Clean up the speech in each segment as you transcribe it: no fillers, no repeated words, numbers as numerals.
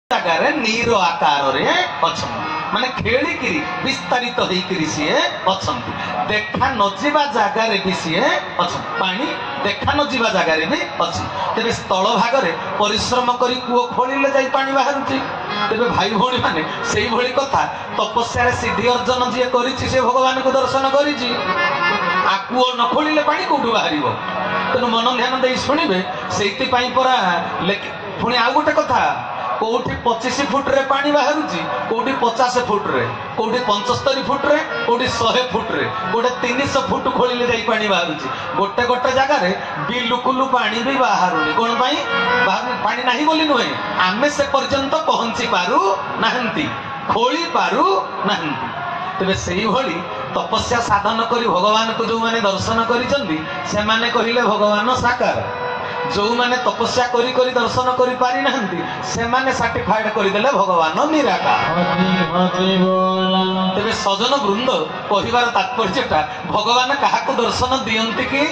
जगार नीर आकार माने खेलिकी विस्तारित होकर सी अच्छा देखा नजा जगार भी सी अच्छा पानी देखा नजा जगार भी अच्छी तेरे स्थल भागरे परिश्रम कर कूओ खोलिले जाई पानी बाहर तेरे भाई भौणी मैंने से भली कथा तपस्या सिद्धि अर्जन जी कर भगवान को दर्शन कर कूओ न खोलिले पानी कौटू बाहर तेणु मन ध्यान दे शुणे से परा पुणी आउ गोटे कथा कौटी 25 फुट रे पानी बाहर कौटी 50 फुट रे कौटी 75 फुट रे कौटी 100 फुट रे गोटे 300 फुट खोलिले जाई पानी बाहर गोटे गोटे जगार बिलकुल पानी भी बाहर कौन बाहर पानी नहीं बोली नुहे आमे से पर्यंत पहुंची पारू नाहंती खोली पारू नाहंती तेरे से भली तपस्या साधन करी भगवान को जो माने दर्शन करिसंदी से माने कहिले भगवान साकार जो माने तपस्या करी करी दर्शन करी पारी नाहंती से माने सर्टिफाइड करी देले भगवान निराकार तेरे सजन वृंद कहिबार तात्पर्यटा भगवान काहाको दर्शन दियंती कि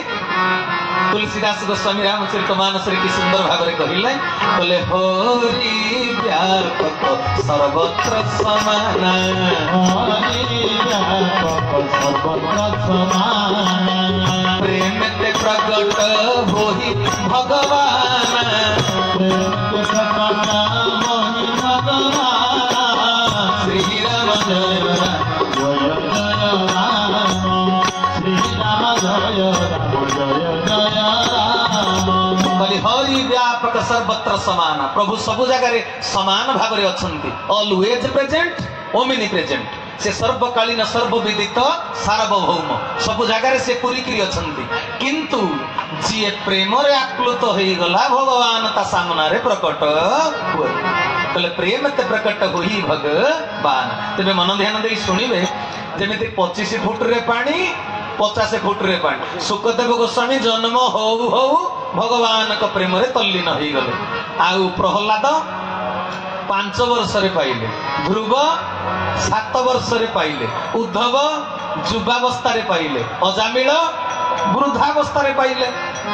तुलसीदास गोस्वामी रामचरितमानस की सुंदर भाव में कहले बोले हरि व्यापक सर्वत्र समान हरि व्यापक सर्वत्र समान प्रेम ते प्रकट होहि भगवान प्रेम ते प्रकट होहि भगवान श्री राम जय राम श्री राम जय हरि व्यापक सर्वत्र समान प्रभु सबु जगह समान भाव में अच्छी ऑलवेज प्रेजेंट ओमिनी प्रेजेंट से सर्वकालीन सर्वविदित सार्वभौम सबु जगह से पूरी अच्छी किंतु जी प्रेम रे आप्लुत हो गला भगवान ता सामना रे प्रकट हुए बोले प्रेम ते प्रकट होई भगवान तेरे मन ध्यान दे शुणिबे जेमिति 25 फुट रे पानी 50 फुट रे पानी सुखदेव गोस्वामी जन्म हो भगवान का प्रेम रे तल्लीन हो गले आउ प्रहलाद 5 वर्ष रे पाइले ध्रुव 7 वर्ष रे पाइले उद्धव युवावस्था रे पाइले अजामिल वृद्धावस्था रे पाइले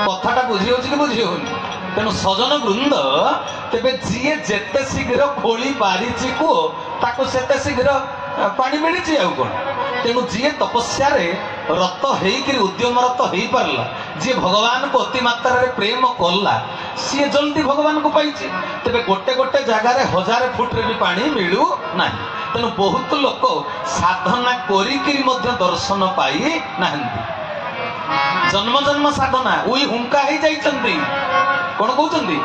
कथाटा बुझी होछि कि बुझी होनी तेणु सजन वृंद तेबे जीए जेते शीघ्र खोली पारिछि को ताको सेते शीघ्र पानी मिली आउ कौन तेणु जी तपस्या रत होकर उद्यमरत हो पारला जी भगवान को अति मात्रा रे प्रेम कला सी जल्दी भगवान को पाई तेरे गोटे गोटे जगार 1000 फुट रे भी पानी मिलू ना तेणु बहुत लोक साधना करी दर्शन पाई नाहंती जन्म जन्म साधना उई हुंका ही जाइछंती कौन कहते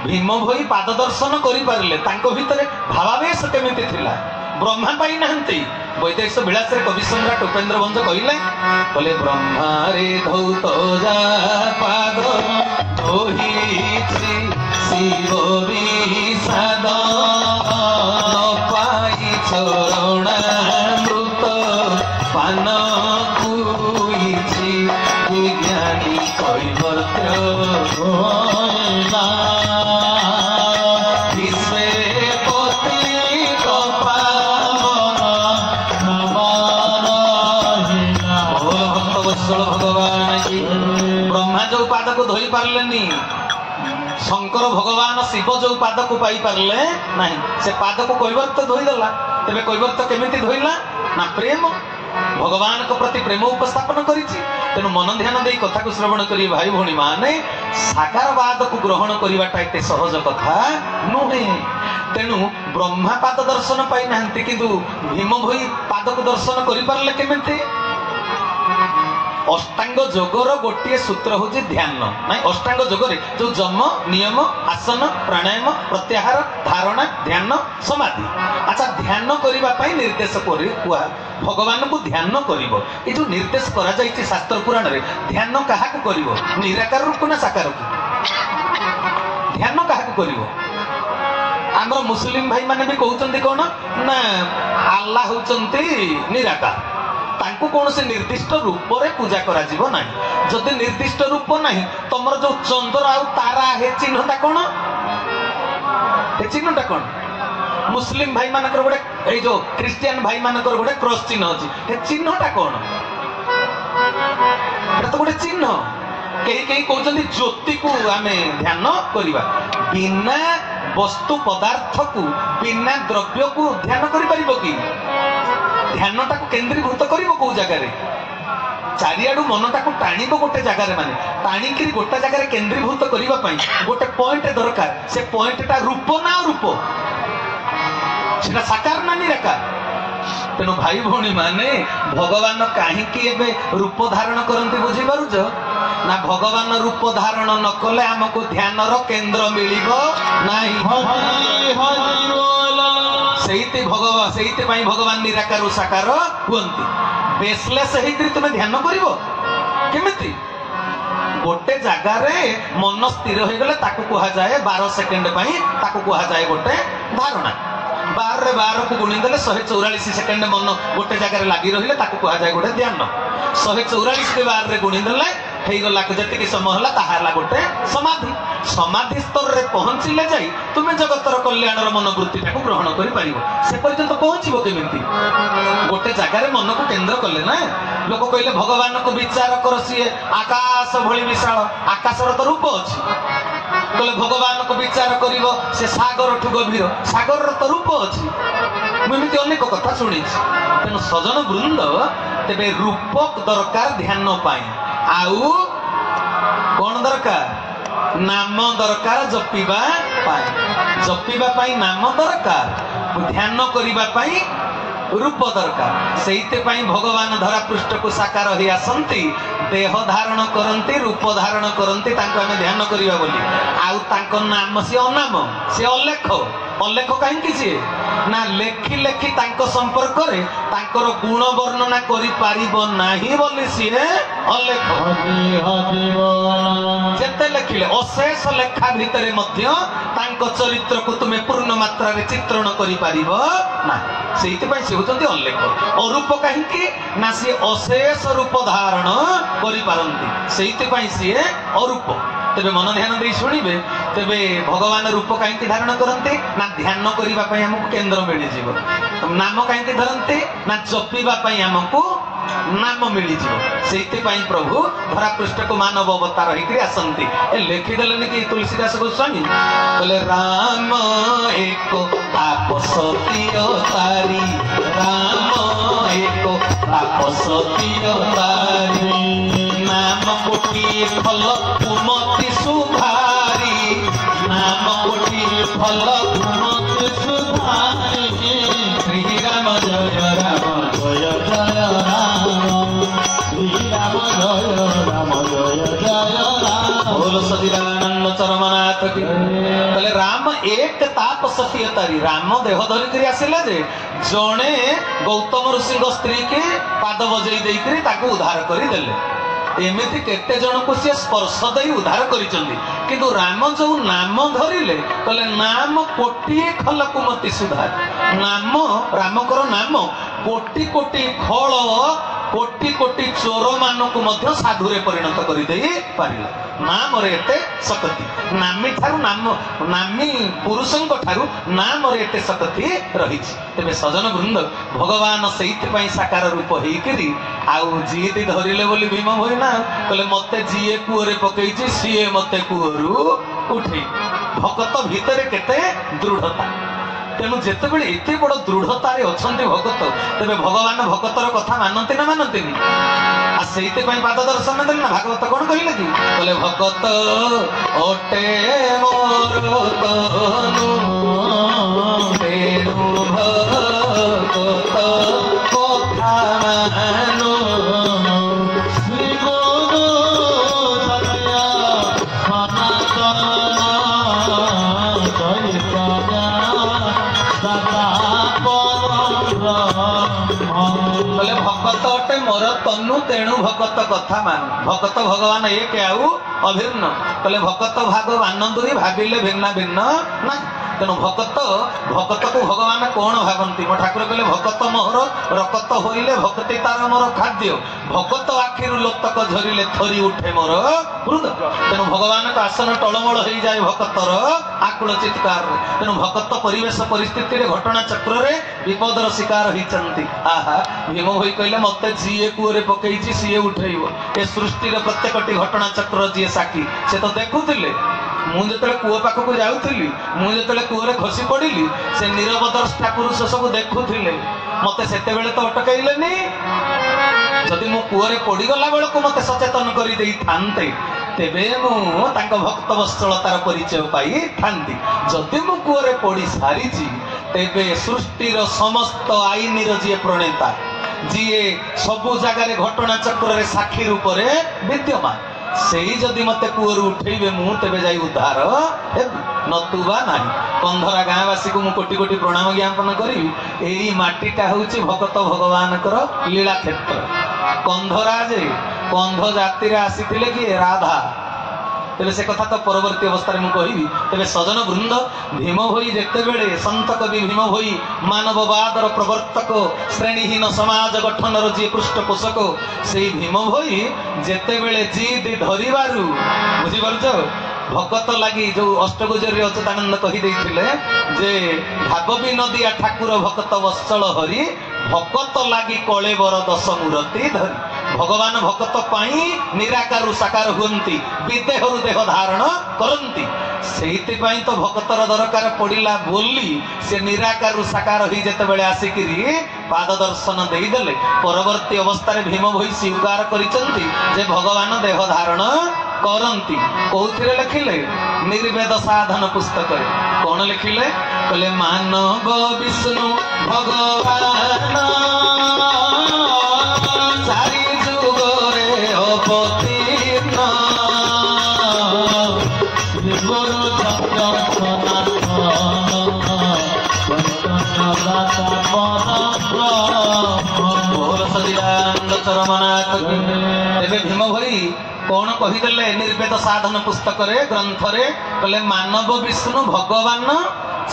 भीम भई पाद दर्शन करि पारले तांको भितरे भावावेश केमिति थिला ब्रह्मा पाई नाहंती वैदेश विलास कवि सम्राट उपेन्द्र वंश कहले बोले ब्रह्मा रे धौत जा पाद धोहिछि शिव विषाद पाई चरणामृत पान कुइछि विज्ञानी कैवर्त्य होइला भगवान की ब्रह्मा जो पाद को धोई पारलेनी शंकर भगवान शिव जो पाद को पाई पारले नहीं से पाद को कैवर्त धोईदेला तेरे कैवर्त केमिति धोइला ना प्रेम भगवान को प्रति प्रेम उपस्थापन करिछि तेणु मन ध्यान दे कथा को श्रवण करी भाई भौणी माने साकारवाद को ग्रहण करवाटा एते सहज कथा नुहे तेणु ब्रह्मा पाद दर्शन पाई नाहंती किंतु भीम भई पाद को दर्शन करि पारले केमिति अष्टांग जोगर गोटे सूत्र हूँ ध्यान ना अष्टांग जोगर जो जम नियम आसन प्राणायाम प्रत्याहार धारणा ध्यान समाधि अच्छा ध्यान करने निर्देश कुआ भगवान को ध्यान कर जो निर्देश करा जाइछि शास्त्र पुराण रे ध्यान क्या कर निराकार रूप ना साकार ध्यान क्या कर आमर मुस्लिम भाई माने भी कहते कौन ना आल्लाह होचंती निराकार तांको कौन से निर्दिष्ट रूप रे पूजा करा जीवो नहीं जदि निर्दिष्ट रूप नहीं तमर जो चंद्र आउ तारा है चिन्हटा कौन ए चिन्हटा कौन मुस्लिम भाई मानकर गोटे ए जो क्रिश्चियन भाई मानकर गोटे क्रॉस चिन्ह अछि ए चिन्हटा कौन एटा तो गोटे चिन्ह कहीं कहीं कहते ज्योति को आम ध्यान करवा बिना वस्तु पदार्थ को बिना द्रव्य को ध्यान करि परिबो कि ध्यानटा को केंद्रीभूत करिबो को जगह रे चारियाडू मनटा को टाणिबो गोटे जगह माने टाणिकी गोटे जगह केंद्रीभूत करबा पई गोटे पॉइंट दरकार से पॉइंटटा रूप ना रूप सेटा साकार ना निराकार तेणु भाई भौणी माने भगवान कहीं रूप धारण करते बुझी पारुच ना भगवान रूप धारण न कले आमको ध्यान केन्द्र मिल भगवान निराकार साकार हुअन्ति बेसलेस होकर तुम ध्यान कर गोटे जगार मन स्थिर हो गले कह जाए 12 सेकेंड कह गोटे धारणा 12 को गुणीदेले 144 सेकेंड मन गोटे जगार लगी रही कह जाए गोटे ध्यान 144 के 12 गुणीदेले गला जी समय है ताहा गोटे समाधि समाधि स्तर में पहुंचले जाई तुम्हें जगतर कल्याण मनोवृत्ति ग्रहण कर से पर्यंत पहुंचब केमी गोटे जगार मन को केन्द्र कले ना लोक कहले भगवान को विचार कर सी आकाश भली विशाल आकाशर तो रूप अच्छी कहले भगवान को विचार कर से सागर ठू गभीर सागर तो रूप अच्छी मुझे अनेक कथा शुणी तेणु सजन वृंद तेरे रूप दरकार ध्यान पाई आउ कौन दरकार नाम दरकार जपिबा पाई नाम दरकार ध्यान करिबा पाई रूप दरकार से भगवान धरा पृष्ठ को साकार हो आसती देह धारण करती रूप धारण करती आम ध्यान करवा बोली आउ नाम सी अनाम सी अलेख अलेख कहीं सी ना लेखि लेखि संपर्क गुण वर्णना करी सी अलेख जेते लेखिले अशेष लेखा भितर चरित्र को तुम्हें पूर्ण मात्रा रे चित्रण करि पारिबो ना से अलेख अरूप कहीं ना सी अशेष रूप धारण करि पारंती से सी अरूप तेबे मन ध्यान दे शुणिबे तेबे भगवान रूप कहीं धारण करते ना ध्यान करने आमको केन्द्र मिल जाव नाम कहीं धरते ना जपिबा आमको नाम मिल से प्रभु धरा पृष्ठ को मानव अवतार होकर आसती लिखिदेले कि तुलसीदास गोस्वामी बोले राम एक तापसती अवतारी राम एक तापसती अवतारी नाम कोटि फल कुमति सुधारी नाम कोटि फल कुमति सुधारी श्री राम जय राम जय जय राम श्री राम जय राम जय जय राम बोल सचिदानंद चरमनाथ की कहले राम एक तापसती अवतारी राम देह धरिक आसिले जे जड़े गौतम ऋषि स्त्री के पाद बजई देकर उद्धार करदेले एमती केते जन को सी स्पर्श दे उद्धार किंतु राम जो नाम धरिले कहले नाम कोटि खल कुमति सुधार नाम रामकर नाम कोटि कोटि खल कोटि कोटि चोर मानक साधुरे परिणत कर नाम एते शक्ति नामी ठारू नाम नामी पुरुषों ठारू नाम एते शक्ति रही तेरे सजन वृंद भगवान से साकार रूप होकर आउ जीती धरिले बोली भीम भई ना कहले मते जीए कूअरे पकई सीए मते कूअरु उठे भगत भितर केते दृढ़ता तेणु जितेबले एत बड़ दृढ़तार अच्छा भगत तेरे भगवान भगतर कथा मानती ना मानती से पाद दर्शन देले ना भागवत कौन कहले कि बोले भगत अटे मोर तनु तेनु भगत कथा मानो श्री गुरु सत्या सनातन भगत अटे मोर तनु तेणु भगत कथा मान भगत भगवान एक आउ अभिन्न कहले भगत भाग मानंदुरी भाविले भिन्न भिन्न ना तेणु भगत भगत को भगवान कौन भावती मो ठाकुर कहले भगत मोहर रकत होइले भक्ति तार मोर खाद्य भगत आखिर लोतक झरिले थरी उठे मोर हृद तेणु भगवान का आसन टलमल हो जाए भक्तर आकुल चित्कार तेणु भगत परिवेश परिस्थिति घटना चक्र रे विपदर शिकार होती आहा भीम भाई कहले मत जीए कूअरे पकई सीए उठेब ए सृष्टि प्रत्येक घटना चक्र जी साक्षी से तो देखुले मुझे कूह पाखक जाऊली मुझे कूहरे खसी पड़ी से नीरवद्रष्टा पुरुष सब देखुले मत से तो अटकैले जदि मो कूहरे पड़गला बेलू मत सचेतन कर तेबे मु भक्त वत्सलतार परिचय पाई था जदि मु कूहरे पड़ सारी तेबे सृष्टिर समस्त आईन जी प्रणेता जी सबु जगार घटना चक्र साक्षी रूप से विद्यमान से जदि मत कूहर उठेबे मु तेबे जाई उद्धार नतुबा नाही। कंधरा गाँववासी को मु कोटि कोटि प्रणाम ज्ञापन करी एई माटीटा होउची भगत भगवान लीला क्षेत्र। कंधरा जे कंध जाति आसीथिले कि राधा तेरे से कथा तो परवर्ती अवस्था में कहबी तेरे सजन वृंद भीम भई जेतेबेले संत कवि भीम भई मानववादर प्रवर्तक श्रेणीहीन समाज गठनर जी पृष्ठपोषक से भीम भई जेतेबेले जिद धरिबारु बुझी पारुछ भगत लगी जो अष्टगुजरी अच्युतानंद कही जे भाग विनोदिया ठाकुर भक्त वत्सल हरि भगत लगी कलेबर दश मूर्ति धरी भगवान भगत पाई निराकार साकार हुंती विदेहरु देह धारण करती से तो भगतर दरकार पड़ा बोली से निराकार साकार ही जिते आसिकी पाद दर्शन देदेले परवर्ती अवस्था भीम भई स्वीकार कर भगवान देह धारण करती कौथिरे लिखिले निर्वेद साधन पुस्तक कौन लिखिले कहले मानव विष्णु भगवान सारी जुगरे अवतीर्ण भीम भई कौन कहीदेले निर्वेद साधन पुस्तक ग्रंथ कहले मानव विष्णु भगवान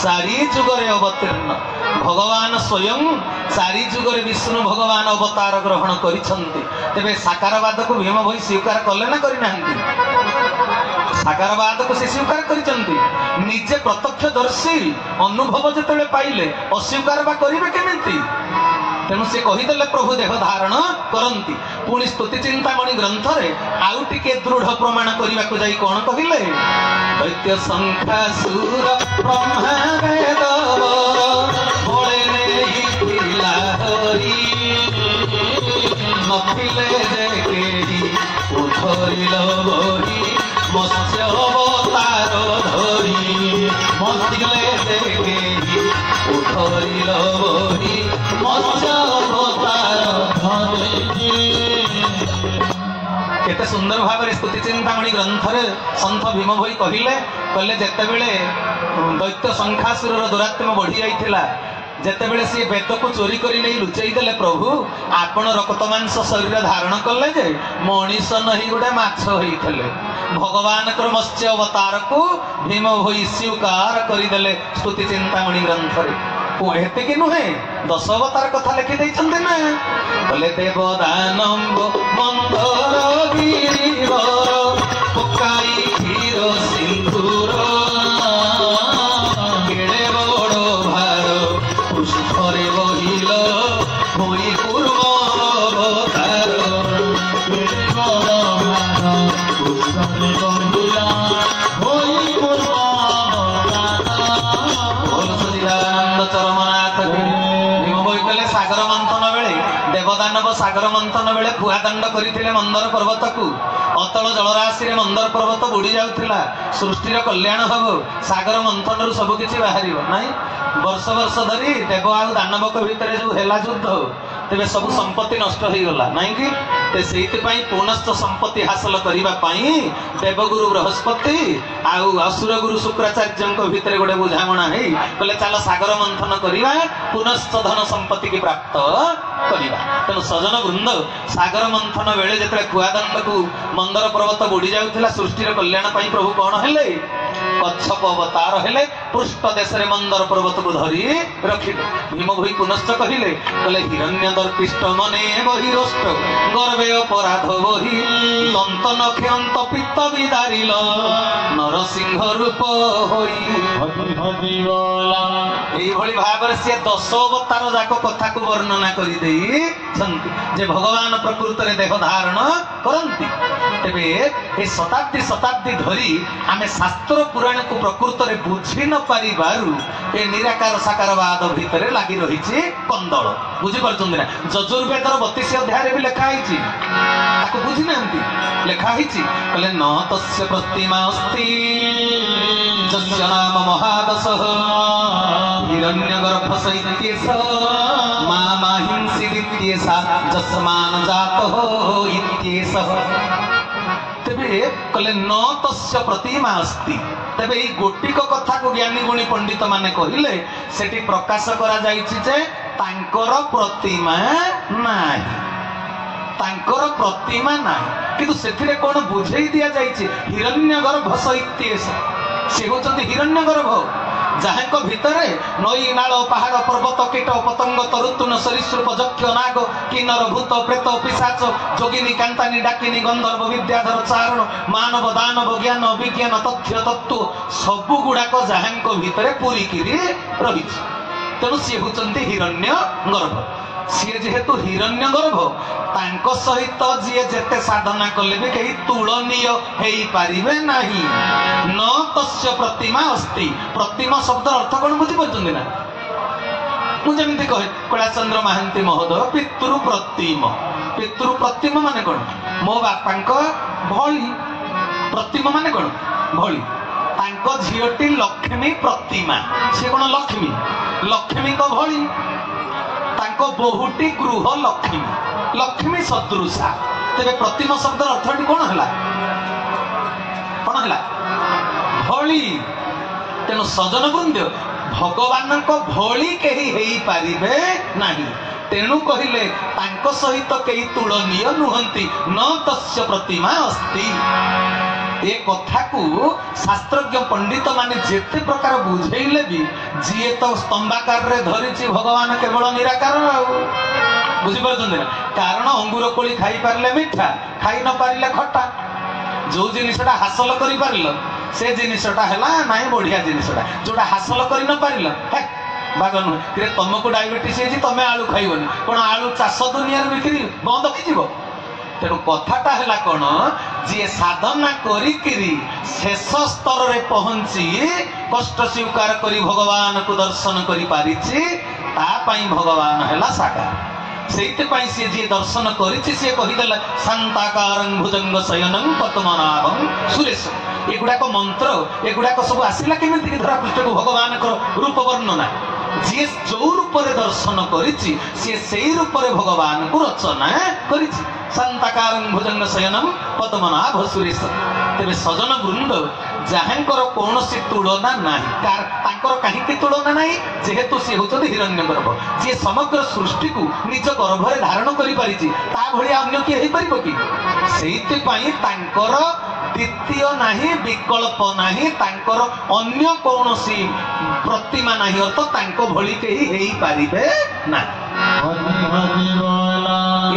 सारी जुगरे अवतीर्ण भगवान स्वयं सारी जुगरे विष्णु भगवान अवतार ग्रहण करिसंती तेबे साकारवाद को भीम भई स्वीकार कले ना करना साकारवाद को से स्वीकार करिसंती निजे प्रत्यक्षदर्शी अनुभव जतले पाइले अस्वीकार बा करिवे केमिति तेणु से कहीदेले प्रभु देह धारण करती पुणी स्तुति चिंतामणि ग्रंथ आउ टिके दृढ़ प्रमाण करने को जाई कौन कहले दैत्य संख्या सुर ब्रह्मा वेद बळे नेहिला हरि नथिले जे केही उधरिल बही मत्स्य अवतार धरी नथिले जे केही उधरिल बही मत्स्य अवतार धरी केते सुंदर भाव स्तुति चिंतामणि ग्रंथ संत भीम भई कहले जेतेबेले दैत्य शंखासुर दुरात्म बढ़ी जाइथिला जेतेबेले सी वेद को चोरी करी नहीं लुचई देले प्रभु आपण रक्त मांस शरीर धारण कले जे मनीष नहीं गोटे माछ होइथिले भगवान कर मत्स्य अवतार को भीम भई स्वीकार करिदेले स्तुति चिंतामणि ग्रंथ हेतिक नुहे 10 अवतार कथा लिखि दैछन्ते ना बोले देव दानव मंदर गिरिवर पकाई क्षीर सिंधुर केड़े बड़ भार पुष्परे बहिल होई पूर्व अवतार केड़े बड़ भार पुष्परे बहिल होई पूर्व सागर मंथन बेले देवदानव सागर मंथन बेले खुआदंड करते मंदर पर्वत को अतल जलराशि मंदर पर्वत बुड़ी जाऊला सृष्टिर कल्याण हम सागर मंथन रु सबकि बाहर ना वर्ष वर्ष धरी देव आ दानव भितर जो है युद्ध तेरे सब संपत्ति नष्ट हो गला ना कि से पुनश्च संपत्ति हासिल करने देवगुरु बृहस्पति आउ असुर गुरु शुक्राचार्य भितर गोटे बुझामणा है कहले चल सागर मंथन करवा पुनश्च धन संपत्ति की प्राप्त करवा तेणु सजन वृंद सागर मंथन बेले जिते खुआदंड को मंदर पर्वत बुड़ी जाऊला सृष्टिर कल्याण प्रभु कौन है कच्छप अवतार हेले पृष्ठ देश मंदर पर्वत को धरी रखिले भीम भई पुनश्च कहले हिरण्य दर्पिष्ट मने बहिरोष्ट गर्वे अपराध बही दंत नक्षंत पित्त विदारिल नरसिंह रूप होई এইଭଳି ଭାବରେ ସିଏ 10 ଅବତାର ଯାକ କଥାକୁ ବର୍ଣ୍ଣନା କରିଦେଇଛନ୍ତି ଯେ ଭଗବାନ ପ୍ରକୃତରେ ଦେହ ଧାରଣ କରନ୍ତି। ତେବେ ଏ ଶତାବ୍ଦୀ ଧରି ଆମେ ଶାସ୍ତ୍ର ପୁରାଣକୁ ପ୍ରକୃତରେ ବୁଝି ନ ପାରିବାରୁ ଏ ନିରାକାର ସାକାରବାଦ ଭିତରେ ଲାଗି ରହିଛି କନ୍ଦଳ। ବୁଝିପାରୁଛନ୍ତି ନା? ଯଜୁର୍ବେଦର 32 ଅଧ୍ୟାୟରେ ବି ଲେଖା ହେଇଛି, ତାକୁ ବୁଝି ନାହାନ୍ତି। ଲେଖା ହେଇଛି କହିଲେ ନ ତସ୍ୟ ପ୍ରତିମା ଅସ୍ତି ଯସ୍ୟ ନାମ ମହାଦଶଃ ହିରଣ୍ୟଗର୍ଭ ସୈତ୍ୟେଷ ମା ମାହିଂସି ଦିତ୍ୟେଷା ଯସ୍ମାନ ଜାତଃ ଇତ୍ୟେଷଃ। ତେବେ କହିଲେ ନ ତସ୍ୟ ପ୍ରତିମା ଅସ୍ତି। ତେବେ ଏଇ ଗୋଟିକ କଥାକୁ ଜ୍ଞାନୀ ଗୁଣୀ ପଣ୍ଡିତ ମାନେ କହିଲେ ସେଠି ପ୍ରକାଶ କରାଯାଇଛି ଯେ ତାଙ୍କର ପ୍ରତିମା ନାହିଁ, ତାଙ୍କର ପ୍ରତିମା ନାହିଁ। କିନ୍ତୁ ସେଥିରେ କଣ ବୁଝେଇ ଦିଆଯାଇଛି? ହିରଣ୍ୟଗର୍ଭ ସୈତ୍ୟେଷ, ସେ ହଉଛନ୍ତି ହିରଣ୍ୟଗର୍ଭ, ଯାହାଙ୍କ ଭିତରେ ନଈ ନାଳ ପାହାଡ ପର୍ବତ କୀଟ ପତଙ୍ଗ ତରୁତୁନ ସରୀସୃପ ଯକ୍ଷ ନାଗ କିନ୍ନର ଭୂତ ପ୍ରେତ ପିଶାଚ ଯୋଗିନୀ କାନ୍ତାନୀ ଡାକିନୀ ଗନ୍ଧର୍ବ ବିଦ୍ୟାଧର ଚାରଣ ମାନବ ଦାନବ ଜ୍ଞାନ ବିଜ୍ଞାନ ତଥ୍ୟ ତତ୍ତ୍ୱ ସବୁ ଗୁଡାକ ଯାହାଙ୍କ ଭିତରେ ପୂରିକିରି ରହିଛି। ତେଣୁ ସିଏ ହଉଛନ୍ତି ହିରଣ୍ୟ ଗର୍ଭ। ସିଏ ଯେହେତୁ ହିରଣ୍ୟ ଗର୍ଭ, ତାଙ୍କ ସହିତ ଯିଏ ଯେତେ ସାଧନା କଲେ ବି କେହି ତୁଳନୀୟ ହେଇପାରିବେ ନାହିଁ। ନ ତସ୍ୟ ପ୍ରତିମା ଅସ୍ତି। ପ୍ରତିମା ଶବ୍ଦର ଅର୍ଥ କଣ ବୁଝିପାରୁଛନ୍ତି ନା? ମୁଁ ଯେମିତି କହେ କୈଳାସଚନ୍ଦ୍ର ମହାନ୍ତି ମହୋଦୟ ପିତୃ ପ୍ରତିମ। ପିତୃ ପ୍ରତିମ ମାନେ କଣ? ମୋ ବାପାଙ୍କ ଭଳି। ପ୍ରତିମ ମାନେ କଣ? ଭଳି। ତାଙ୍କ ଝିଅଟି ଲକ୍ଷ୍ମୀ ପ୍ରତିମା, ସେ କଣ ଲକ୍ଷ୍ମୀ? ଲକ୍ଷ୍ମୀଙ୍କ ଭଳି। ତାଙ୍କ ବୋହୂଟି ଗୃହ ଲକ୍ଷ୍ମୀ, ଲକ୍ଷ୍ମୀ ସଦୃଶା। ତେବେ ପ୍ରତିମ ଶବ୍ଦର ଅର୍ଥଟି କଣ ହେଲା? କଣ ହେଲା? ଭଳି। ତେଣୁ ସଜନ ବୃନ୍ଦ, ଭଗବାନଙ୍କ ଭଳି କେହି ହେଇପାରିବେ ନାହିଁ। ତେଣୁ କହିଲେ ତାଙ୍କ ସହିତ କେହି ତୁଳନୀୟ ନୁହନ୍ତି। ନ ତସ୍ୟ ପ୍ରତିମା ଅସ୍ତି। ଏ କଥାକୁ ଶାସ୍ତ୍ରଜ୍ଞ ପଣ୍ଡିତ ମାନେ ଯେତେ ପ୍ରକାର ବୁଝେଇଲେ ବି ଯିଏ ତ ସ୍ତମ୍ଭାକାରରେ ଧରିଛି ଭଗବାନ କେବଳ ନିରାକାର ଆଉ। ବୁଝିପାରୁଛନ୍ତି ନା? କାରଣ ଅଙ୍ଗୁର କୋଳି ଖାଇପାରିଲେ ମିଠା, ଖାଇ ନ ପାରିଲେ ଖଟା। ଯୋଉ ଜିନିଷଟା ହାସଲ କରିପାରିଲ ସେ ଜିନିଷଟା ହେଲା ନାଇଁ ବଢିଆ ଜିନିଷଟା। ଯୋଉଟା ହାସଲ କରି ନ ପାରିଲ ବାଗ ନୁହେଁ। ତମକୁ ଡାଇବେଟିସ୍ ହେଇଛି, ତମେ ଆଳୁ ଖାଇବନି, କଣ ଆଳୁ ଚାଷ ଦୁନିଆରେ ବିକ୍ରି ବନ୍ଦ ହେଇଯିବ? ତେଣୁ କଥାଟା ହେଲା କଣ, ଯିଏ ସାଧନା କରିକିରି ଶେଷ ସ୍ତରରେ ପହଞ୍ଚି କଷ୍ଟ ସ୍ୱୀକାର କରି ଭଗବାନକୁ ଦର୍ଶନ କରିପାରିଛି, ତା ପାଇଁ ଭଗବାନ ହେଲା ସାକାର। ସେଇଥିପାଇଁ ସିଏ ଯିଏ ଦର୍ଶନ କରିଛି ସିଏ କହିଦେଲା ଶାନ୍ତାକାରଂ ଭୁଜଙ୍ଗ ଶୟନଂ ପଦ୍ମନାଭଂ ସୁରେଶ। ଏଗୁଡାକ ମନ୍ତ୍ର, ଏଗୁଡାକ ସବୁ ଆସିଲା କେମିତି କି ଧରା ପୃଷ୍ଠକୁ ଭଗବାନଙ୍କର ରୂପ ବର୍ଣ୍ଣନା। ଯିଏ ଯୋଉ ରୂପରେ ଦର୍ଶନ କରିଛି ସିଏ ସେଇ ରୂପରେ ଭଗବାନଙ୍କୁ ରଚନା କରିଛି। ଶାନ୍ତାକାରଂ ଭୁଜଙ୍ଗ ଶୟନଂ ପଦ୍ମନାଭ ସୁରେଶ। ତେବେ ସଜନ ବୃନ୍ଦ, ଯାହାଙ୍କର କୌଣସି ତୁଳନା ନାହିଁ, ତାଙ୍କର କାହିଁକି ତୁଳନା ନାହିଁ? ଯେହେତୁ ସିଏ ହଉଛନ୍ତି ହିରଣ୍ୟ ଗର୍ଭ, ଯିଏ ସମଗ୍ର ସୃଷ୍ଟିକୁ ନିଜ ଗର୍ଭରେ ଧାରଣ କରିପାରିଛି, ତା ଭଳିଆ ଅନ୍ୟ କିଏ ହେଇପାରିବ କି? ସେଇଥିପାଇଁ ତାଙ୍କର ଦ୍ୱିତୀୟ ନାହିଁ, ବିକଳ୍ପ ନାହିଁ, ତାଙ୍କର ଅନ୍ୟ କୌଣସି ପ୍ରତିମା ନାହିଁ, ଅର୍ଥ ତାଙ୍କ ଭଳି କେହି ହେଇପାରିବେ ନାହିଁ।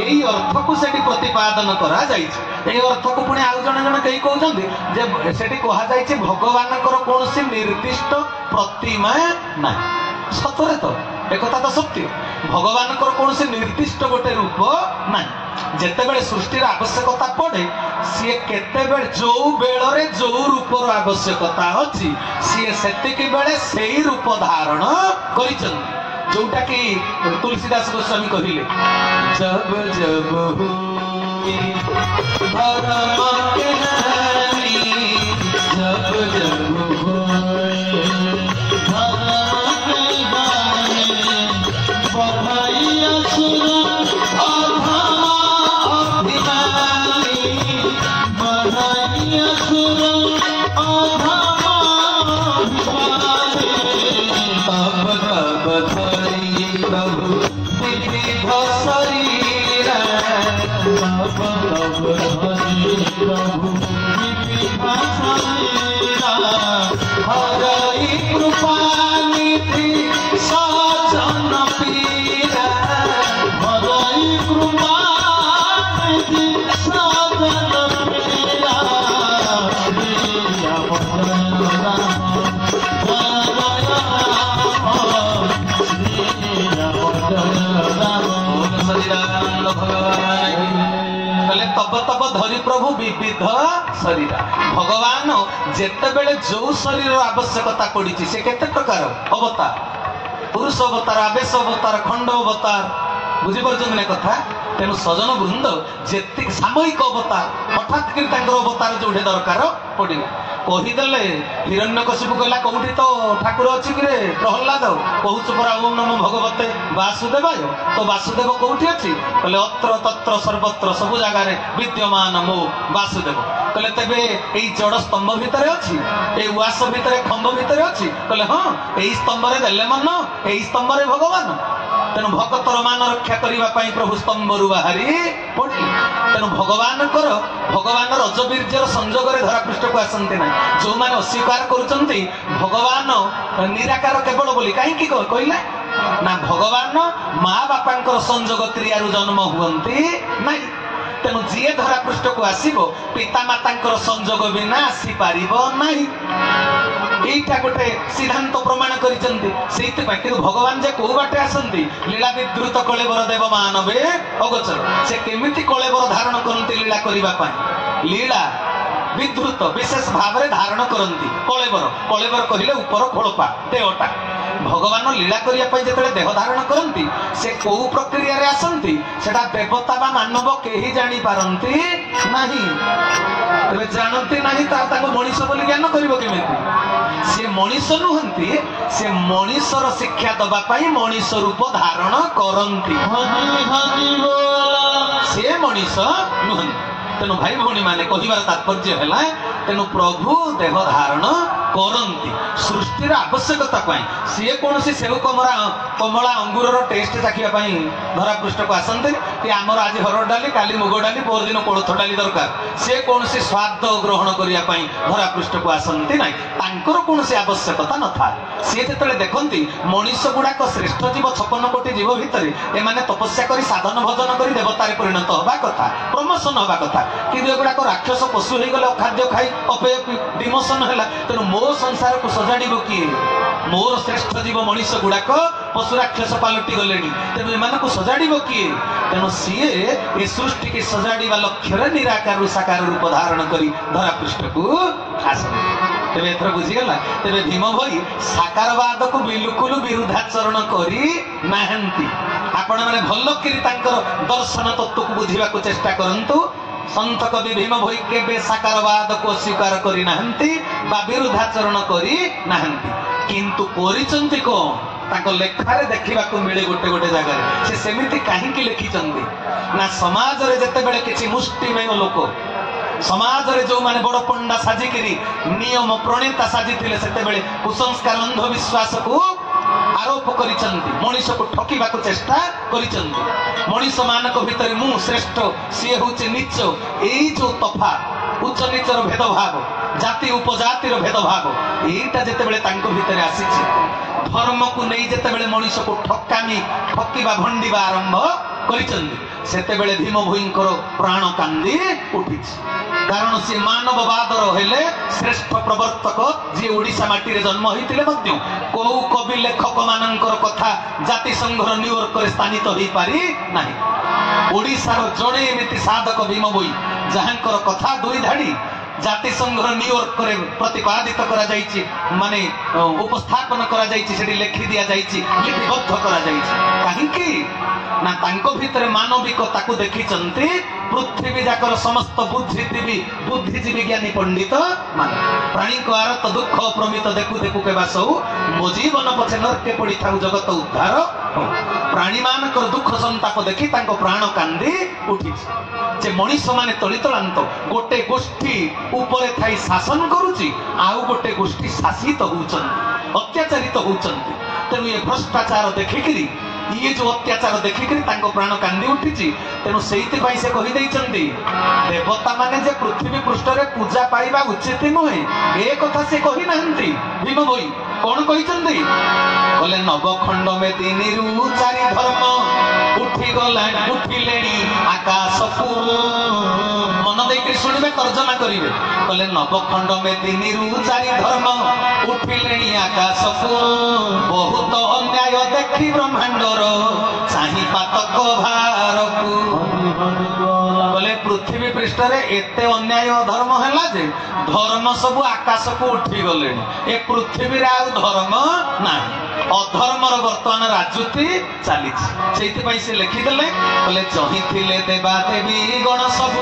ଏଇ ଅର୍ଥକୁ ସେଠି ପ୍ରତିପାଦନ କରାଯାଇଛି। ଏଇ ଅର୍ଥକୁ ପୁଣି ଆଉ ଜଣେ ଜଣେ କେହି କହୁଛନ୍ତି ଯେ ସେଠି କୁହାଯାଇଛି ଭଗବାନଙ୍କର କୌଣସି ନିର୍ଦ୍ଦିଷ୍ଟ ପ୍ରତିମା ନାହିଁ। ସତରେ ତ ଏକଥା ତ ସତ୍ୟ, ଭଗବାନଙ୍କର କୌଣସି ନିର୍ଦ୍ଦିଷ୍ଟ ଗୋଟେ ରୂପ ନାହିଁ। ଯେତେବେଳେ ସୃଷ୍ଟିର ଆବଶ୍ୟକତା ପଡେ, ସିଏ କେତେବେଳେ ଯୋଉ ବେଳରେ ଯୋଉ ରୂପର ଆବଶ୍ୟକତା ଅଛି ସିଏ ସେତିକି ବେଳେ ସେଇ ରୂପ ଧାରଣ କରିଛନ୍ତି। जोटा कि तुलसीदास गोस्वामी कहले जब जब धर्म के हानि जब जब तब तब धरी प्रभु विविध शरीर भगवान जेते बेले जो शरीर आवश्यकता पड़ी से केते प्रकार अवतार पुरुष अवतार आवेश अवतार खंड अवतार बुझी पार्छन कथा तेणु सजन वृंद जेति सामयिक अवतार हठात कि अवतार जो दरकार पड़ा कहीदेले हिरण्यकशिपु कहला कौटी तो ठाकुर अच्छी कि प्रहलाद कहूच परा ओम नमो भगवते वासुदेवाय तो वासुदेव कौटी अच्छी कहले अत्र तत्र सर्वत्र सब जगार विद्यमान मो वासुदेव कहले तेबे एई जड़ स्तंभ भितर अच्छी ए उआस भितर खंभ भितर अच्छी कहले हाँ एई स्तंभ देले मन एई स्तंभ भगवान तेणु भक्तर मान रक्षा करने प्रभु स्तंभरू बाहरी पड़े तेणु भगवान रजबीर्यर संजोग धरापृष्ठ को आसती ना जो मैंने अस्वीकार करुँच भगवान निराकार केवल बोली कहीं कहले ना भगवान माँ बापा संजोग क्रियारू जन्म हुंती ना तेणु जी धरापृष्ठ को आसो पिता माता संजोग बिना आसीपार ना यहीटा गोटे सिद्धांत प्रमाण कर भगवान जे कौ बाटे आसती लीला विद्रुत कलेवर देव मानवे अगोचर से केमिति कलेवर धारण करती लीला करने लीला विद्रुत विशेष भाव में धारण करती कलेवर कलेवर कहले ऊपर खोलपा देहटा भगवान लीला करने जो देह धारण करती से कौ प्रक्रिया रे आसती सेटा देवता बा मानव कहीं जानी पारती नहीं जानती नहीं मनीष बोली ज्ञान कर से मनीष नुहंती से मनीषर शिक्षा दवाई मनीष रूप धारण करती से मनीष नुहंती तेणु भाई भौणी माने कहिबार तात्पर्य है तेणु प्रभु देह धारण करती सृष्टिर आवश्यकता सी कौन सेव कमला अंगूर टेस्ट चाखापी धरापृष्ठ को आसते कि आमर आज हरड़ डाली काली मुग डाली पर दिन कोलथ डाली दरकार सी कौन स्वाद ग्रहण करने धरापृष्ठ को आसती ना कौन आवश्यकता न था सी जो देखती मनीष गुड़ाक श्रेष्ठ जीव 56 कोटी जीव भितर एमाने तपस्या कर साधन भजन कर देवतार परिणत हवा कथा प्रमोशन हवा कथा कि एगुड़ाक राक्षस पशु हो गले खाद्य खाई अपेय डिमोशन है तेणु मो संसार को सजाड़ किए मोर श्रेष्ठ जीव मनीष गुड़ाक पशु राक्षस पलटि गले तेणु एम सजाड़ किए तेणु सी ए सृष्टि की सजाड़ा लक्ष्य निराकार साकार रूप धारण कर धरापृष्ठ को आस तेज एथर बुझीगला तेरे भीम भाई साकारवाद को बिल्कुल विरुद्धाचरण करी नाहंती आपण माने भल करी तांकर दर्शन तत्व को बुझीबा को चेष्टा करंतु संत कवि भीम भोई केबे साकारवाद को स्वीकार करी नाहंती बा विरुद्धाचरण करी नाहंती किंतु करिसंती को ताको लेखारे देखिबा को मिले गोटे गोटे जगह से सेमिति काहे की लिखिचंती ना समाज रे जते बेले किछि मुष्टिमेय लोक समाज रे जो माने बड़ पंडा साजिकिरी नियम प्रणेता साजिथिले सेते बेले कुसंस्कार अंधविश्वास को आरोप करिसंती मनीष को ठकिबा को चेष्टा करिसंती मनीष मानक भितर मु श्रेष्ठ सी होचे नीच एई जो तफात उच्च नीचर भेदभाव जाति उपजातिर भेदभाव एटा जेते बेले तांको भितर आसीछि धर्म को नहीं जेते बेले मनीष को ठकामी ठकिबा भंडीबा आरंभ करिसंती सेते बेले भीम भोईंकर प्राण कांदी उठिछि कारण सी मानववादर हेले श्रेष्ठ प्रवर्तक जी ओडिशा माटी रे जन्म होइतिले मध्य को कवि लेखक मानकर कथा जाति संघर न्यूयॉर्क रे स्थानित होई पारि नाही ओडिशार जड़े एमिति साधक भीम भोई जहांकर कथा दुई धाड़ी जाति संघर न्यूयॉर्क रे प्रतिपादित करा जायछि माने उपस्थापन करा जायछि सेठी लेखि दिया जायछि लिपिबद्ध करा जायछि काहे कि ना तांको भितर मानविकता को देखिचंती पृथ्वी जाकर समस्त बुद्धिजीवी ज्ञानी पंडित मान प्राणी को आरत दुख प्रमित देखु देखु के बासौ मो जीवन पछे नरके पड़ी थाउ जगत उद्धार प्राणी मानकर दुख संताप देखि तांको प्राण कांदी उठी जे मनीष माने तलितलांत गोटे गोष्ठी ऊपर थाई शासन करूची आउ गोटे गोष्ठी शासित होउचंती अत्याचारित होउचंती तेणु ये भ्रष्टाचार देखिकरी ये जो अत्याचार देखिकरी तांको प्राण कांदी उठिची तेणु सेइति पई से कहि दैचंती देवता माने जे पृथ्वी पृष्ठ रे पूजा पाइबा उचित नुहे ए कथा से कहि नाहंती भीम भोई कोन कहिचंती बोले नवखंड में तीनिरु चारि धर्म उठी गला उठिलेनी आकाश को मन देके सुनिबे तर्जमा करिवे बोले नवखंड में तीनिरु चारि धर्म उठिलेनी आकाश को बहुत अन्याय देखि ब्रह्मांडर चाहि पातक भारकु कहले पृथ्वी पृष्ठ रे एते अन्याय धर्म हैला जे धर्म सब आकाश को उठी गले ए पृथ्वी रे आ धर्म नाही अधर्मर वर्तमान राजनीति चली से लिखिदेले कहले जही थिले देवा देवी गण सब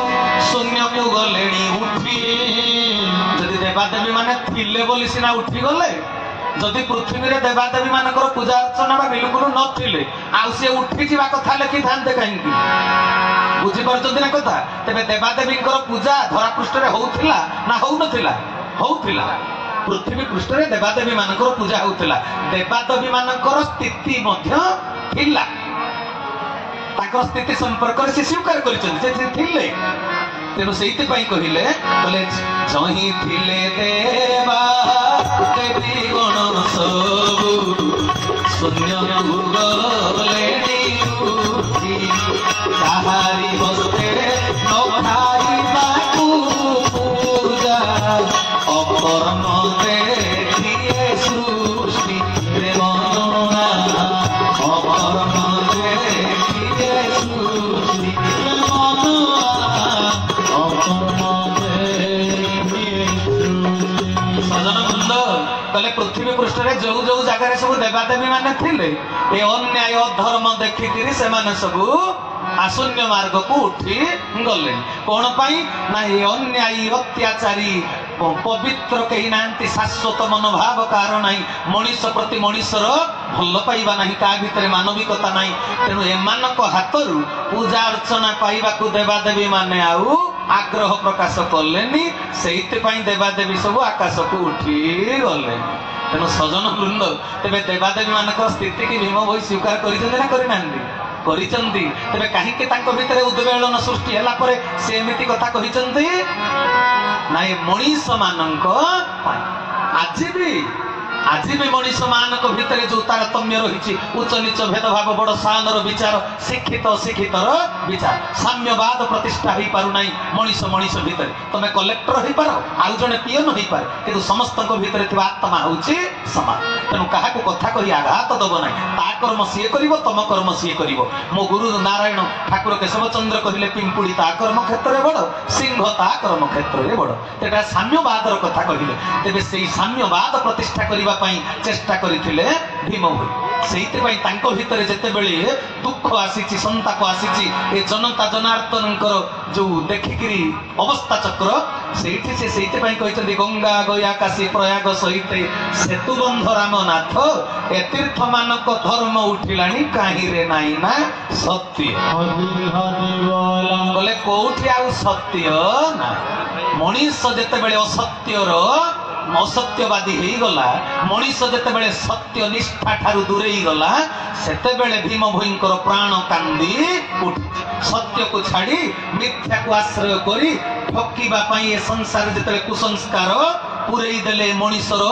शून्य को गले उठी जदि देवादेवी माने थिले बोली सिना उठी गले जदि पृथ्वी रे देवादेवी मानकर पूजा अर्चना बा बिल्कुल नथिले आउ से उठी जीवा कथा लिखि थांते कहीं बुझी पारछन्ती ना कथा तेबे देवादेवी पूजा धरा पृष्ठ रे होउथिला ना होउनथिला होउथिला पृथ्वी पृष्ठ रे देवादेवी मानकर पूजा होउथिला देवादेवी मानकर स्थिति मध्य थिला ताकर स्थिति संपर्क से स्वीकार करिसथि से थिले तेनु सेइते पई कहिले बोले जही थिले देवा देवी गण सब शून्य गले उठी ताहारी बसते नखाई बाकू पूजा अकर्म देखिए सृष्टि रे मनना अकर्म देखिए सृष्टि रे मनना अकर्म देखिए सजन बृंद कहले पृथ्वी पृष्ठ रे जो जो जगह सब देवादेवी माने थिले ए अन्याय धर्म देखिकिरी से माने सब आशून्य मार्ग को उठी गले कौन पाई ना ये अन्यायी अत्याचारी पवित्र कहीं ना शाश्वत मनोभाव कारण ना मनीष प्रति मनीषर भल पाइबा ना ता भीतर मानविकता ना तेणु एमानक हाथरू पूजा अर्चना पाइबा को देवादेवी माने आउ आग्रह प्रकाश कलेनी सेइते पई देवादेवी सब आकाश को उठी गले तेणु सजन वृंद तेबे देवादेवी मानक स्थिति की भीम भई स्वीकार करिसेंती ना करि नांदी करिसेंती तेबे काहीके तांको भितरे उद्वेलन सृष्टि हला परे से एमिति कथा कहिसेंती ना ए मनीष मानक आज भी मनीष मानक भितर जो तारतम्य रही उच्च नीच भेदभाव बड़ सानर विचार शिक्षित अशिक्षित विचार साम्यवाद प्रतिष्ठा हो पार ना मनीष मनीष भितर तुम कलेक्टर हो पार आउ जड़े पीएन हो पारे कि समस्त भितर आत्मा हूँ समान तेणु क्या कथा कही आघात दब ना ता कर्म सी कर तुम कर्म सी कर मो गुरु नारायण ठाकुर केशव चंद्र कहले पिंपुड़ी ता कर्म क्षेत्र में बड़ सिंह ता कर्म क्षेत्र में बड़ तेटा साम्यवाद कथा कहले तेरे से साम्यवाद प्रतिष्ठा करने चेष्टा करथिले भीम भई सेइते पई तांको भितरे जते बेले दुख आसीची संताप आसीची ए जनता जनार्दनकर जो देखिकरी अवस्था चक्र सेइति से सेइते पई कहितंदी गंगा गया काशी प्रयाग सहिते सेतु बंध रामनाथ ए तीर्थ मानक धर्म उठिलानी काहि रे नाई ना सत्य बोले कोठी आ सत्य ना मनीष जते बेले असत्यर असत्यवादी हो गला मनीष जते बेले सत्य निष्ठा ठारू दूरे गला सेते बेले भीम भईंकर प्राण कांदी उठ सत्य को छाड़ी मिथ्या को आश्रय करी ठकीबा पई ए संसार जते कुसंस्कार पुरई देले मनीषर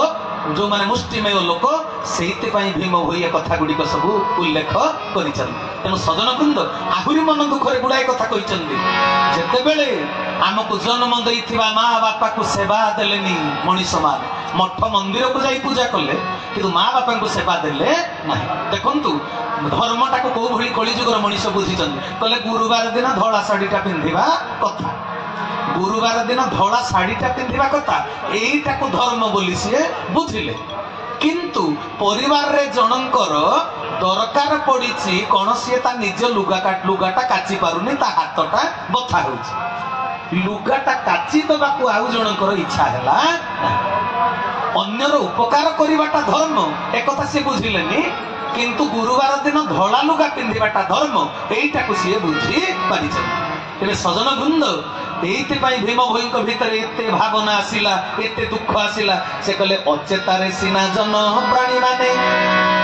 जो माने मुष्टिमेय लोक सेइते पई भीम भई ए कथा गुडी को सब उल्लेख करिछन तेणु सजन वृंद आहुरी मन दुखरे गुड़ाए कथा कहिछन्ती जते बेले आमको जन्म देइथिबा माँ बापा को सेवा देलेनी मनीष मान मठ मंदिर को जाई पूजा कले किंतु माँ बापा को सेवा देले नहीं देखंतु धर्मटा को को भली कलिजुगर मनीष बुझिछन्ती कले गुरुवार दिन धळा साड़ीटा पिंधिबा कथा गुरुवार दिन धड़ा शाढ़ीटा पिंधिबा कथा एईटा को धर्म बोली सी बुझिले किंतु परिवार रे जनकर दरकार पड़ी कौन सी निज लुगाटा काची पारुनी ता हाथटा बथा होउछि लुगाटा काची दबाकू आउ जनकर इच्छा हैला अन्यर उपकार करिबाटा धर्म एक कथा से बुझिलेनी किंतु गुरुवार दिन धड़ा लुगा पिंधिबाटा धर्म एईटा को सी बुझी पारिछन तेरे सजन वृंद एइथिपाई भीम भईंक भितर एते भावना आसिला एते दुख आसिला से कहले अचेतारे सिना जन प्राणी माने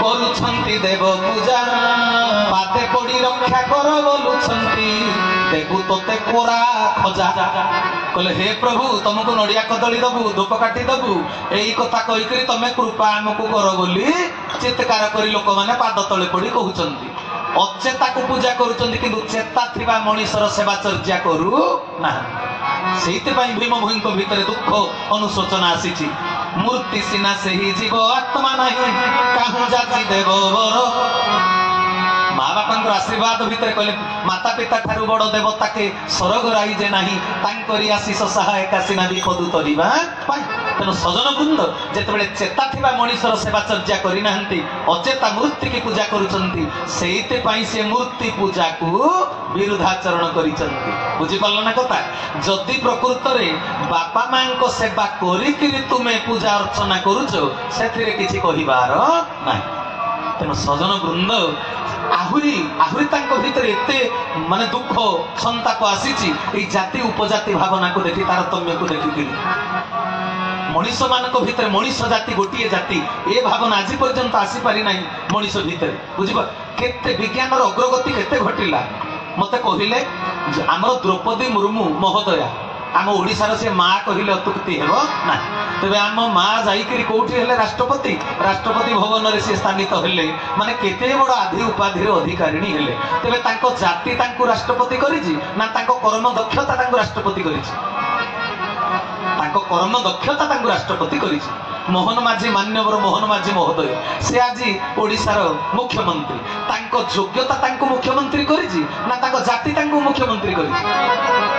करूछंती देव पूजा पाते पड़ी रक्षा कर बोलुछंती देखु तोते कोरा खजा कहले हे प्रभु तुमको नड़िया कदली दबु धूप काटी दबु एई कथा कहि करी तमे कृपा हमको कर बोली चित्कार करी लोक माने पाद तळे पड़ी कहउछंती अचेता को पूजा करुचंदी किंतु चेता थिबा मनीषर सेवा चर्चा करू ना सेइते पई भीम भईंक भितरे दुख अनुशोचना आसीची मूर्ति सिना सेही जीव आत्मा नाही काहु जाति देव बर माँ माँ बापा आशीर्वाद भितर कहले माता पिता ठारू बड़ देवता के स्वर्ग राई जे नाही तांकरी आशीष सहायक सिना विपद तरिबा तेणु सजन वृंद जिते चेता थिबा मनीषर सेवा चर्चा करि नाहंती अचेता मूर्ति की पूजा करुचंती सेइते पई से मूर्ति पूजा को विरुद्धाचरण करिचंती बुझी पारल ना कथा जदि प्रकृत रे बापा मां को सेवा करिकिरि तुमे पूजा अर्चना करूछो सेथिरे किछि कहिबार नाही तेणु सजन वृंद आहुरी आहुरी तांको भीतर एते माने दुख संताप आसीची ए जाति उपजाति भावना को देखि तारतम्य को देखि मनीष मानक भीतर मनीष जाति गोटे जाति ए भावना आज पर्यंत आसी पारि नाही मनीष भीतर बुझिबा केते विज्ञान रो अग्रगति केते घटिला मते कहिले हमर द्रौपदी मुर्मू महोदया आम ओडिशार से माँ कहले अत्युक्ति हेबो ना तबे आम माँ जाइकरी कोठी हेले राष्ट्रपति राष्ट्रपति भवन रे से स्थानित हेले माने केते बड़ आधि उपाधि रे अधिकारिणी हेले तबे तांको जाति तांको राष्ट्रपति करिछि ना तांको कर्म दक्षता तांको राष्ट्रपति करिछि तांको कर्म दक्षता तांको राष्ट्रपति करिछि मोहन माझी मान्यवर मोहन माझी महोदय से आज ओडिशार मुख्यमंत्री तांको योग्यता तांको मुख्यमंत्री करिछि ना तांको जाति तांको मुख्यमंत्री करिछि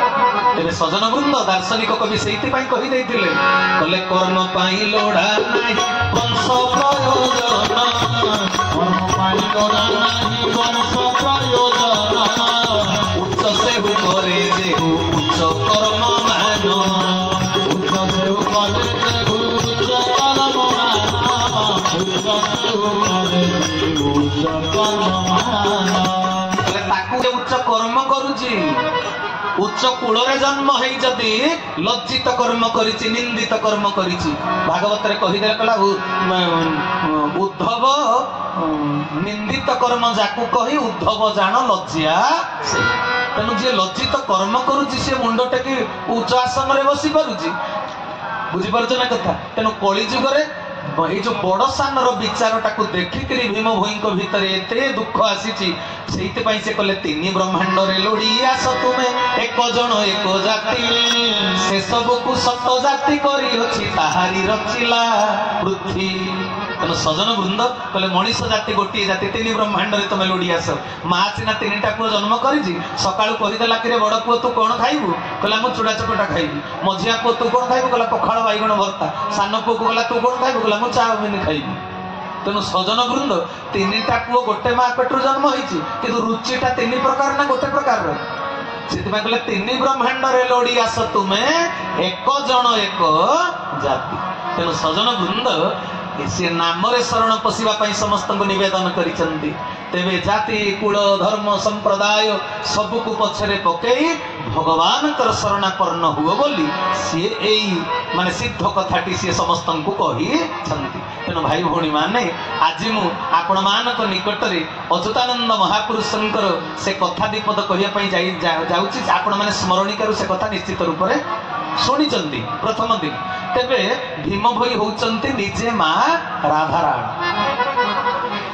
तेरे सजन वृंद दार्शनिक कवि सेइति पई कहि दैथिले कले कर्म पाई लोड़ा नाही वंश प्रयोजन कर्म पाई लोड़ा नाही वंश प्रयोजन उच्च से करे जे उच्च कर्म मान उच्च से करे जे उच्च कर्म मान उच्च से करे जे उच्च कर्म मान कले ताकू उच्च कर्म करूची उच्च कूल जन्म है जदि लज्जित कर्म करिछि निंदित कर्म करिछि भागवत रे कहि देला कला उद्धव निंदित कर्म जाकू कहि उद्धव जान लज्जिया से तेनु जे लज्जित कर्म करूछि से मुंड टेकी उच्च आसन रे बसी पारुछि बुझि पारुछ ना कथा तेनु कली जुग रे ये जो बड़ सान विचारटा को देखिकी भीम भोई भितर एते दुख आसी से कले तीन ब्रह्मांड रे लोड़ी आस तुमे एक जन एक जाति से सबको सत जाति करी ताहारी रचिला पृथ्वी तेना सजन वृंद कले मनीष जाति गोटे जाति तीन ब्रह्मांड रे तुम लोड़ी आस माँ सीना तीन टा पुओ जन्म करी सकाळु कहीदेला कि बड़ पुओ तू कौन खाइबू कहला मु चूड़ा चटटा खाइबी मझिया पुओ तू कौन खाइबू कहला पखाड़ बैगण भर्ता सान पुओ को कहला तू कौन खाइबू कहला मु चाउमिन खाइबी तेणु सजन वृंद तीन टा पुओ गोटे माँ पेटू जन्म होइछि किंतु रुचिटा तीन प्रकार ना गोटे प्रकार से कहले तीन ब्रह्मांड रे लोड़ी आस तुमे एक जन एक जाति तेणु सजन वृंद से नाम रे शरण पशिबा समस्त को निवेदन करिसंती तेबे जाति कुल धर्म संप्रदाय सबको पछरे पकई भगवान कर शरणापन्न हुओ बोली सी एई माने सिद्ध कथाटी सी समस्त को कही छंती तेनु भाई भौणी माने आज मु आपण मानक निकट रे अच्युतानंद महापुरुषंकर से कथा दीपद कहिया पई जाउची आपण माने स्मरणिका से कथा निश्चित रूप रे शुणी प्रथम दिन तेबे भीम भई होउचंती निजे माँ राधा राणी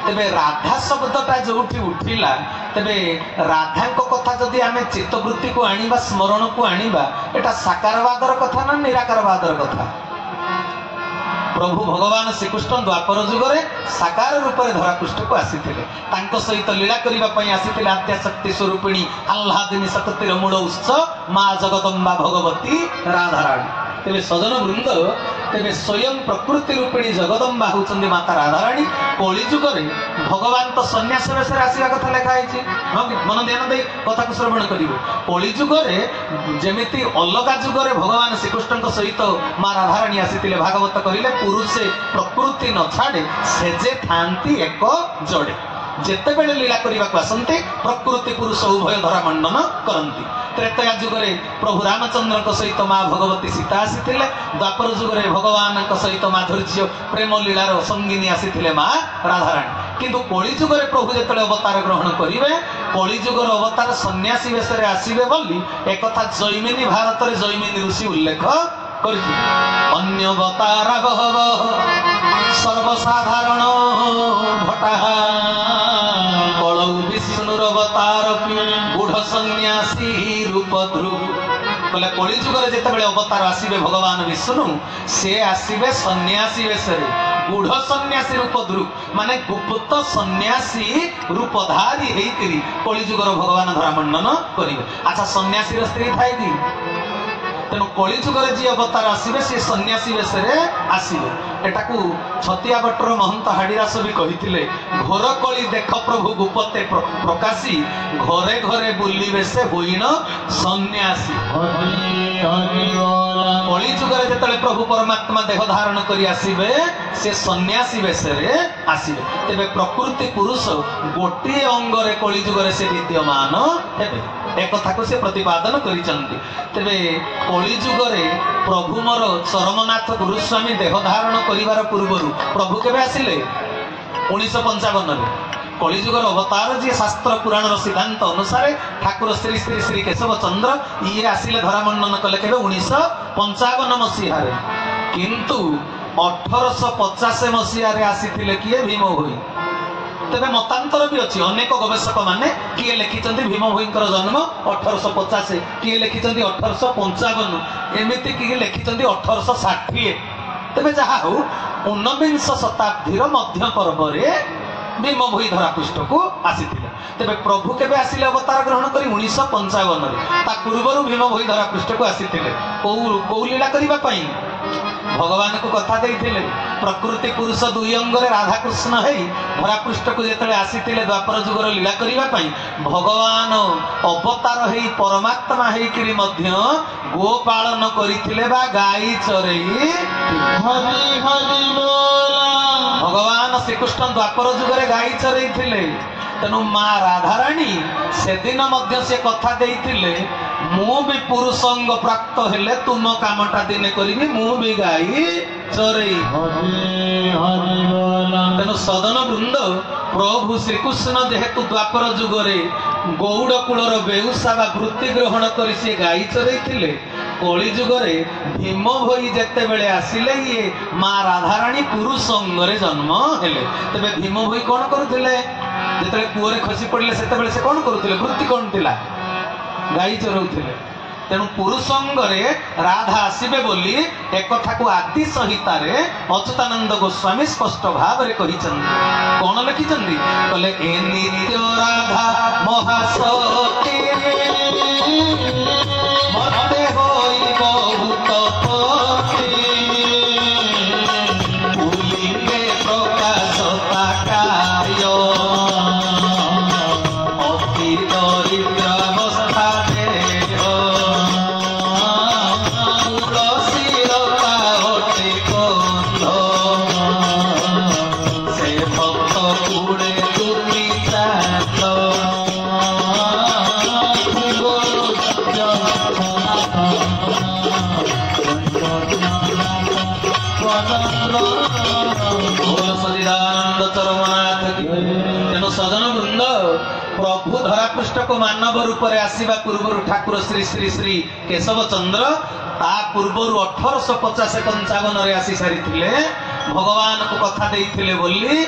तेबे राधा शब्दटा जोठी उठिला तेबे राधा को कथा जदि आमे चित्तवृत्ति को आनिबा स्मरण को आनिबा एटा साकारवादर कथा ना निराकारवादर कथा प्रभु भगवान श्रीकृष्ण द्वापर जुगरे साकार रूप में धरापृष्ठ को आसीथिले तांको सहित लीला करिबा पई आसीथिले आद्याशक्ति स्वरूपिणी आह्लादिनी शक्तिर मूल उत्स माँ जगदम्बा भगवती राधा राणी तेरे सजन वृंद तेरे स्वयं प्रकृति रूपिणी जगदम्बा होउचंदी माता राधा राणी कली जुगरे भगवान तो सन्यास वेश आसवा कथा लिखाई मन ध्यान दे कथा को श्रवण करिवे कली जुगरे जेमिति अलगा जुगरे भगवान श्रीकृष्ण सहित माँ राधा राणी आसीथिले भागवत कहिले पुरुष प्रकृति न छाड़े से जे थांती एक जोड़े जेते बेले लीला करने को आसते प्रकृति पुरुष उभय धरा मंडन करती त्रेतया जुगरे प्रभु रामचंद्र सहित माँ भगवती सीता आसी द्वापर जुगरे भगवान सहित माधुर्य प्रेम लीलार संगिनी आसी माँ राधाराणी किंतु कली जुगरे प्रभु जो अवतार ग्रहण करेंगे कली जुगर अवतार सन्यासी वेश आसवे बोली एक जैमिनी भारत में जैमिनी ऋषि उल्लेख अन्य अवतार बहव सर्वसाधारण भटा कलौ विष्णुर अवतार बुढ़ सन्यासी रूप ध्रुव बोले कली जुगर जिते अवतार आसवे भगवान विष्णु से आसवे सन्यासी वेश गूढ़ सन्यासी रूप धृ माने गुप्त सन्यासी रूपधारी हेकरी कलिजुगर भगवान धरामंडन करिवे। अच्छा सन्यासी स्त्री थाए कि तेणु कलिजुगर जी अवतार आसवे सी सन्यासी वेश आसवे। एटाकू छतिया बटर महंत हाड़ीदास भी कही घोर कली देख प्रभु गुपते प्रकाशी घरे घरे बुलिबे से होइण सन्यासी। कलिजुगर जेतले प्रभु परमात्मा देह धारण करी आसीबे से सन्यासी वेश आसीबे। तेबे प्रकृति पुरुष गोटे अंगरे कलिजुगर से विद्यमान हेबे एक कथा को से प्रतिपादन करिसंती। तेबे कलिजुगरे प्रभु मोर चरमनाथ गुरुस्वामी देह धारण करिवार पूर्वरु प्रभु केबे आसिले 1955 रे कलिजुगर अवतार जी शास्त्र पुराण सिद्धांत अनुसार ठाकुर श्री श्री श्री केशव चंद्र ये आसिले धरामंडन कले केबे 1955 मसीहा रे। किंतु 1850 मसीहा रे आसीथिले किए भीम भोई। तेबे मतांतर भी अच्छी अनेक गवेषक माने किए लिखिचंती भीम भोईंकर जन्म 1850 किए लिखिचंती 1855 एमिति किए लिखिचंती 1860। तेबे जहा हो 19 शताब्दीर मध्य पर्वरे भीम भोई धरापृष्ठ को आसीथिले। तेबे प्रभु केबे आसिले अवतार ग्रहण करी 1955 रे ता पूर्वरु भीम भोई धरापृष्ठ को आसीथिले को लीला करिबा पई भगवान को कथा देइथिले। प्रकृति पुरुष दुई अंगरे राधा कृष्ण है धरापृष्ठ को जेतले आसीथिले द्वापर जुगर लीला करिबा पई भगवान अवतार है परमात्मा है कि मध्य गो पालन करिथिले बा गाई चरेई हरि हरि बोला। भगवान श्रीकृष्ण द्वापर जुगरे गाई चरेई थिले। तेणु माँ राधाराणी से दिन मध्य से कथा देइथिले मु भी पुरुष अंग प्राप्त हेले तुम कामटा दिने करी मु भी गाई चरेई। तेणु सदन वृंद प्रभु श्रीकृष्ण जेहेतु द्वापर जुगरे गौड़ कूलर बेउसा वृत्ति ग्रहण कर सी गाई चरेई कली जुगरे भीम भोई जेते बेले आसिले ये माँ राधाराणी पुरुष अंगरे जन्म हेले। तेबे भीम भोई कौन करुथिले जेते कूअरे खसी पड़े से कौन करुथिले वृत्ति कौन थिला गाई चराउथिले। तेणु पुरुष अंगरे राधा आसबे बोली एक कथा को आदि संहिता रे अच्युतानंद गोस्वामी स्पष्ट भाव रे कहिचंदी। कौन लिखिचंदी कहले ए नित्य राधा महासती मते होई बहुत पति उलिंगे प्रकाश ताकाय अति दरिद्र अवस्था सजन वृंद प्रभु धरापृष्ठ को मानव रूप में आसवा पूर्व ठाकुर श्री श्री श्री केशव चंद्र ता पूर्व 1850-55 आसी सारी भगवान को कथा देइथिले बोली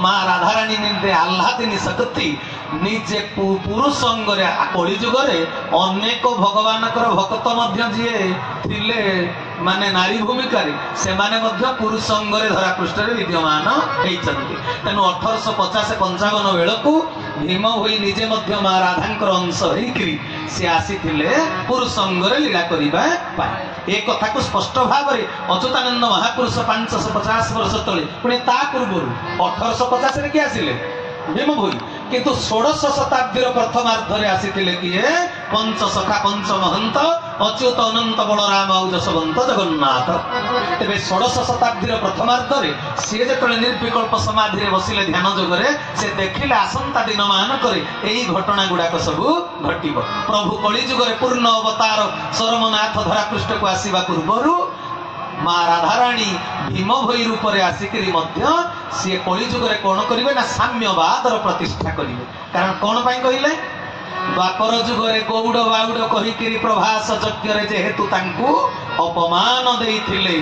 माँ राधाराणी निंदे आह्लादिनी शक्ति निजे पुरुष अंगरे कलिजुगरे अनेक भगवान भक्त मध्य जीए थिले माने नारी भूमिका से माने मध्य पुरुष अंगरे धरापृष्ठ विद्यमान होइचंती। तेणु 1850-55 बेलू भीम भोई निजे मध्य माँ राधांकर अंश होइकरी से आसीथिले पुरुष अंगरे लीला करिबा पाई। एक कथा को स्पष्ट भाव में अच्युतानंद महापुरुष 550 वर्ष तले पुणी ता पूर्व 1850 रे किए आसिले भीम भोई। किंतु 16 शताब्दी प्रथमार्धरे आसीथिले किए पंचसखा पंच महंत अच्युत अनंत बलराम और जशवंत जगन्नाथ। तेरे 16 शताब्दी प्रथमार्धरे सी जो निर्विकल्प समाधि रे बसिले ध्यान जोगरे से देखिले आसंता दिन मानक यही घटना गुड़ाक सबू घटिब। प्रभु कलिजुगरे पूर्ण अवतार सरमनाथ धरापृष्ठ को आसवा पूर्वर माँ राधाराणी भीम भोई रूप में आसिकी सी कलिजुगरे कौन करेंगे ना साम्यवाद प्रतिष्ठा करेंगे। कारण कौन पाई कहले द्वापर जुगरे गौड़ बाउड़ कहीकि प्रभास यज्ञ जेहेतु तांकु अपमान देइथिले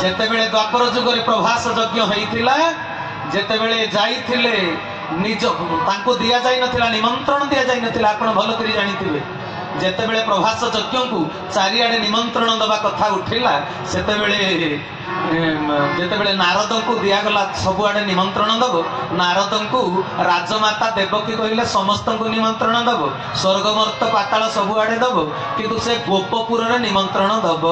जेतेबेले द्वापर जुगरे प्रभास यज्ञ होइथिला जेतेबेले जाइथिले निज तांकु दिया जाई नथिला निमंत्रण दिया जाई नथिला आपण भल करी जानिथिबे जेतेबेले प्रभास यज्ञ को चारिआडे निमंत्रण दबा कथा उठिला सेतेबेले जेतेबेले नारद को दियागला सबुआडे निमंत्रण दब नारद को राजमाता देवकी कहले समस्त को निमंत्रण दब स्वर्गमर्त पाताल सबुआडे दब किंतु से गोपपुर रे निमंत्रण दब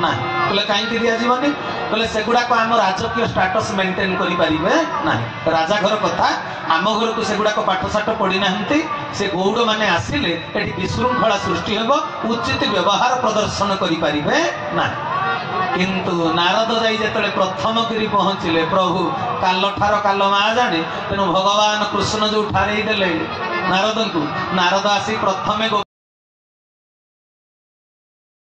ना कहले काई दिया जीवनी कहले सेगुडा को हम राजकीय स्टेटस मेंटेन करि परिबे ना राजा घर कथा आम घर को सेगुडा को पाठ साठ पड़ी नाहंती से गौड़ माने आसिले एटी विशृंखला सृष्टि हेबो उचित व्यवहार प्रदर्शन करि परिबे ना किंतु नारद जाई जेतले प्रथम गिरी पहुंचिले प्रभु काल ठार काल मा जाने तेनु भगवान कृष्ण जो ठारे देले नारद को नारद आसी प्रथमे